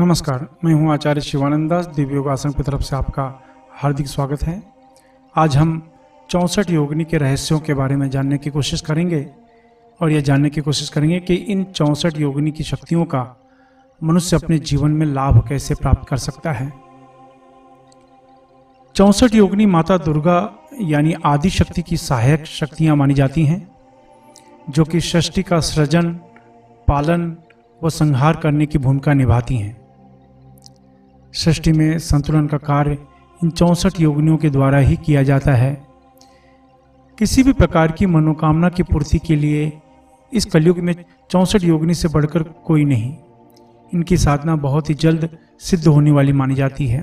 नमस्कार, मैं हूं आचार्य शिवानंद दास। दिव्य योगासन की तरफ से आपका हार्दिक स्वागत है। आज हम 64 योगिनी के रहस्यों के बारे में जानने की कोशिश करेंगे और यह जानने की कोशिश करेंगे कि इन 64 योगिनी की शक्तियों का मनुष्य अपने जीवन में लाभ कैसे प्राप्त कर सकता है। 64 योगिनी माता दुर्गा यानी आदि शक्ति की सहायक शक्तियां मानी जाती हैं, जो कि सृष्टि का सृजन, पालन व संहार करने की भूमिका निभाती हैं। सृष्टि में संतुलन का कार्य इन 64 योगिनियों के द्वारा ही किया जाता है। किसी भी प्रकार की मनोकामना की पूर्ति के लिए इस कलयुग में 64 योगिनी से बढ़कर कोई नहीं। इनकी साधना बहुत ही जल्द सिद्ध होने वाली मानी जाती है।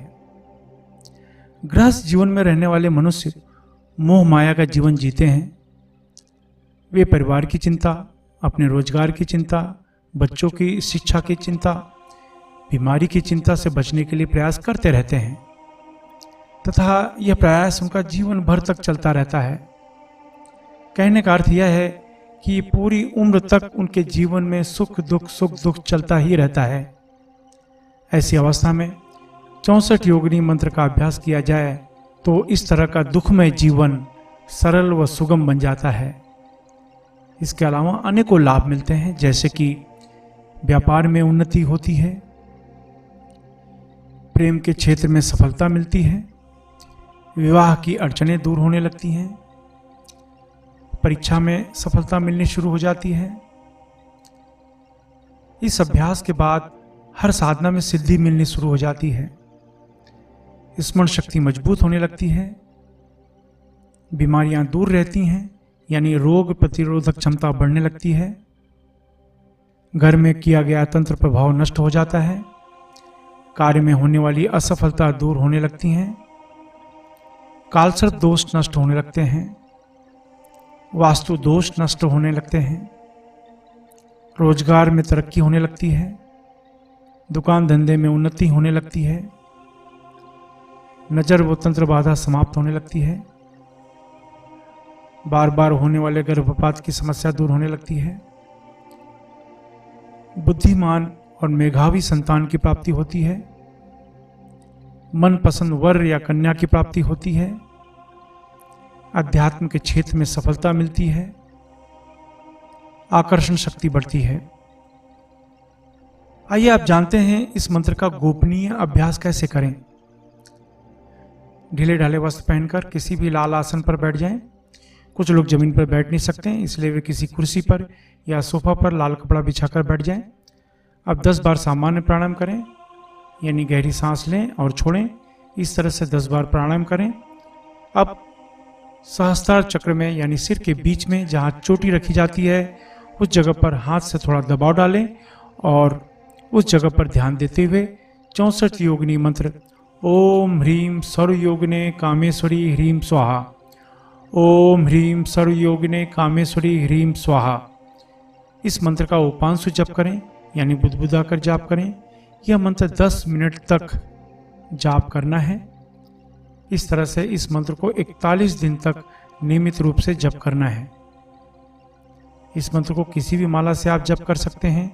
गृहस्थ जीवन में रहने वाले मनुष्य मोह माया का जीवन जीते हैं। वे परिवार की चिंता, अपने रोजगार की चिंता, बच्चों की शिक्षा की चिंता, बीमारी की चिंता से बचने के लिए प्रयास करते रहते हैं तथा यह प्रयास उनका जीवन भर तक चलता रहता है। कहने का अर्थ यह है कि पूरी उम्र तक उनके जीवन में सुख दुख चलता ही रहता है। ऐसी अवस्था में 64 योगिनी मंत्र का अभ्यास किया जाए तो इस तरह का दुखमय जीवन सरल व सुगम बन जाता है। इसके अलावा अनेकों लाभ मिलते हैं, जैसे कि व्यापार में उन्नति होती है, प्रेम के क्षेत्र में सफलता मिलती है, विवाह की अड़चनें दूर होने लगती हैं, परीक्षा में सफलता मिलनी शुरू हो जाती है। इस अभ्यास के बाद हर साधना में सिद्धि मिलनी शुरू हो जाती है। स्मरण शक्ति मजबूत होने लगती है, बीमारियां दूर रहती हैं, यानी रोग प्रतिरोधक क्षमता बढ़ने लगती है, घर में किया गया तंत्र प्रभाव नष्ट हो जाता है, कार्य में होने वाली असफलता दूर होने लगती हैं, कालसर्प दोष नष्ट होने लगते हैं, वास्तु दोष नष्ट होने लगते हैं, रोजगार में तरक्की होने लगती है, दुकान धंधे में उन्नति होने लगती है, नजर व तंत्र बाधा समाप्त होने लगती है, बार बार होने वाले गर्भपात की समस्या दूर होने लगती है, बुद्धिमान और मेधावी संतान की प्राप्ति होती है, मनपसंद वर या कन्या की प्राप्ति होती है, अध्यात्म के क्षेत्र में सफलता मिलती है, आकर्षण शक्ति बढ़ती है। आइए आप जानते हैं इस मंत्र का गोपनीय अभ्यास कैसे करें। ढीले ढाले वस्त्र पहनकर किसी भी लाल आसन पर बैठ जाएं। कुछ लोग जमीन पर बैठ नहीं सकते हैं, इसलिए वे किसी कुर्सी पर या सोफा पर लाल कपड़ा बिछाकर बैठ जाएं। अब 10 बार सामान्य प्राणायाम करें, यानी गहरी सांस लें और छोड़ें। इस तरह से 10 बार प्राणायाम करें। अब सहस्त्रार चक्र में यानी सिर के बीच में जहाँ चोटी रखी जाती है उस जगह पर हाथ से थोड़ा दबाव डालें और उस जगह पर ध्यान देते हुए 64 योगिनी मंत्र ओम ह्रीम सर्वयोगिने कामेश्वरी ह्रीम स्वाहा, ओम ह्रीम सर्वयोगिने कामेश्वरी ह्रीम स्वाहा, इस मंत्र का उपांशु जप करें, यानी बुदबुदा कर जाप करें। यह मंत्र 10 मिनट तक जाप करना है। इस तरह से इस मंत्र को 41 दिन तक नियमित रूप से जप करना है। इस मंत्र को किसी भी माला से आप जप कर सकते हैं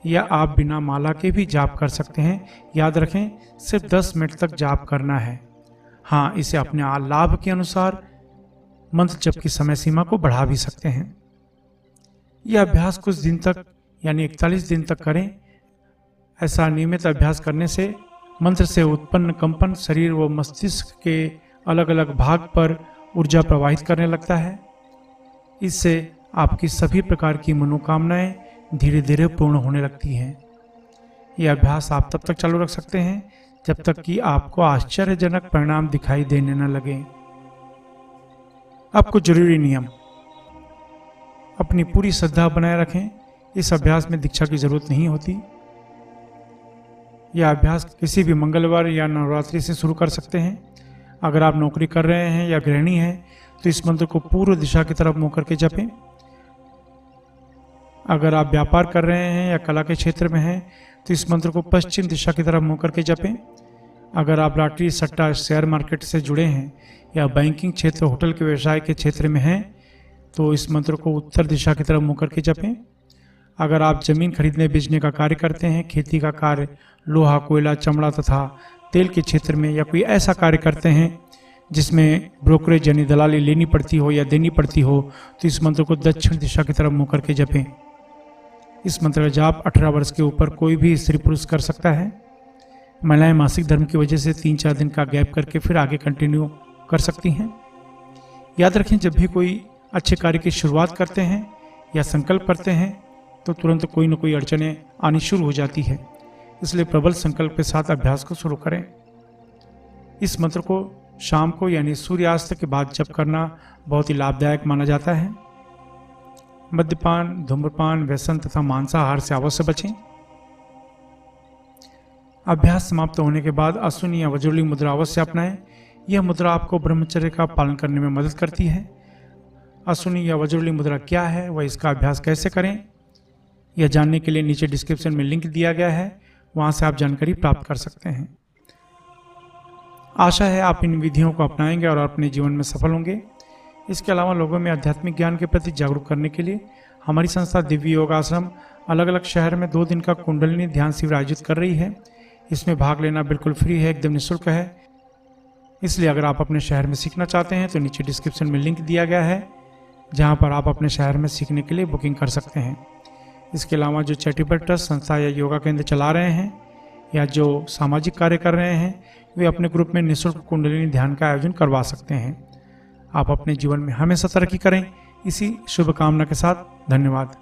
या आप बिना माला के भी जाप कर सकते हैं। याद रखें, सिर्फ 10 मिनट तक जाप करना है। हाँ, इसे अपने लाभ के अनुसार मंत्र जप की समय सीमा को बढ़ा भी सकते हैं। यह अभ्यास कुछ दिन तक यानी 41 दिन तक करें। ऐसा नियमित अभ्यास करने से मंत्र से उत्पन्न कंपन शरीर व मस्तिष्क के अलग अलग भाग पर ऊर्जा प्रवाहित करने लगता है। इससे आपकी सभी प्रकार की मनोकामनाएं धीरे धीरे पूर्ण होने लगती हैं। यह अभ्यास आप तब तक चालू रख सकते हैं जब तक कि आपको आश्चर्यजनक परिणाम दिखाई देने न लगे। अब कुछ जरूरी नियम। अपनी पूरी श्रद्धा बनाए रखें। इस अभ्यास में दीक्षा की जरूरत नहीं होती। यह अभ्यास किसी भी मंगलवार या नवरात्रि से शुरू कर सकते हैं। अगर आप नौकरी कर रहे हैं या गृहिणी हैं तो इस मंत्र को पूर्व दिशा की तरफ मुंह करके जपें। अगर आप व्यापार कर रहे हैं या कला के क्षेत्र में हैं तो इस मंत्र को पश्चिम दिशा की तरफ मुंह करके जपें। अगर आप लॉटरी, सट्टा, शेयर मार्केट से जुड़े हैं या बैंकिंग क्षेत्र, होटल के व्यवसाय के क्षेत्र में हैं तो इस मंत्र को उत्तर दिशा की तरफ मुंह करके जपें। अगर आप जमीन खरीदने बेचने का कार्य करते हैं, खेती का कार्य, लोहा, कोयला, चमड़ा तथा तेल के क्षेत्र में, या कोई ऐसा कार्य करते हैं जिसमें ब्रोकरेज यानी दलाली लेनी पड़ती हो या देनी पड़ती हो, तो इस मंत्र को दक्षिण दिशा की तरफ मुंह करके जपें। इस मंत्र का जाप 18 वर्ष के ऊपर कोई भी स्त्री पुरुष कर सकता है। महिलाएं मासिक धर्म की वजह से 3-4 दिन का गैप करके फिर आगे कंटिन्यू कर सकती हैं। याद रखें, जब भी कोई अच्छे कार्य की शुरुआत करते हैं या संकल्प करते हैं तो तुरंत कोई न कोई अड़चनें आनी शुरू हो जाती है, इसलिए प्रबल संकल्प के साथ अभ्यास को शुरू करें। इस मंत्र को शाम को यानी सूर्यास्त के बाद जप करना बहुत ही लाभदायक माना जाता है। मद्यपान, धूम्रपान, व्यसन तथा मांसाहार से अवश्य बचें। अभ्यास समाप्त होने के बाद अश्विनी या वज्रली मुद्रा अवश्य अपनाएं। यह मुद्रा आपको ब्रह्मचर्य का पालन करने में मदद करती है। अश्विनी या वज्रली मुद्रा क्या है, वह इसका अभ्यास कैसे करें, यह जानने के लिए नीचे डिस्क्रिप्शन में लिंक दिया गया है, वहां से आप जानकारी प्राप्त कर सकते हैं। आशा है आप इन विधियों को अपनाएंगे और अपने जीवन में सफल होंगे। इसके अलावा लोगों में आध्यात्मिक ज्ञान के प्रति जागरूक करने के लिए हमारी संस्था दिव्य योग आश्रम अलग अलग शहर में 2 दिन का कुंडलिनी ध्यान शिविर आयोजित कर रही है। इसमें भाग लेना बिल्कुल फ्री है, एकदम निःशुल्क है। इसलिए अगर आप अपने शहर में सीखना चाहते हैं तो नीचे डिस्क्रिप्शन में लिंक दिया गया है, जहां पर आप अपने शहर में सीखने के लिए बुकिंग कर सकते हैं। इसके अलावा जो चैरिटेबल ट्रस्ट, संस्था या योगा केंद्र चला रहे हैं या जो सामाजिक कार्य कर रहे हैं, वे अपने ग्रुप में निःशुल्क कुंडलिनी ध्यान का आयोजन करवा सकते हैं। आप अपने जीवन में हमेशा तरक्की करें, इसी शुभकामना के साथ धन्यवाद।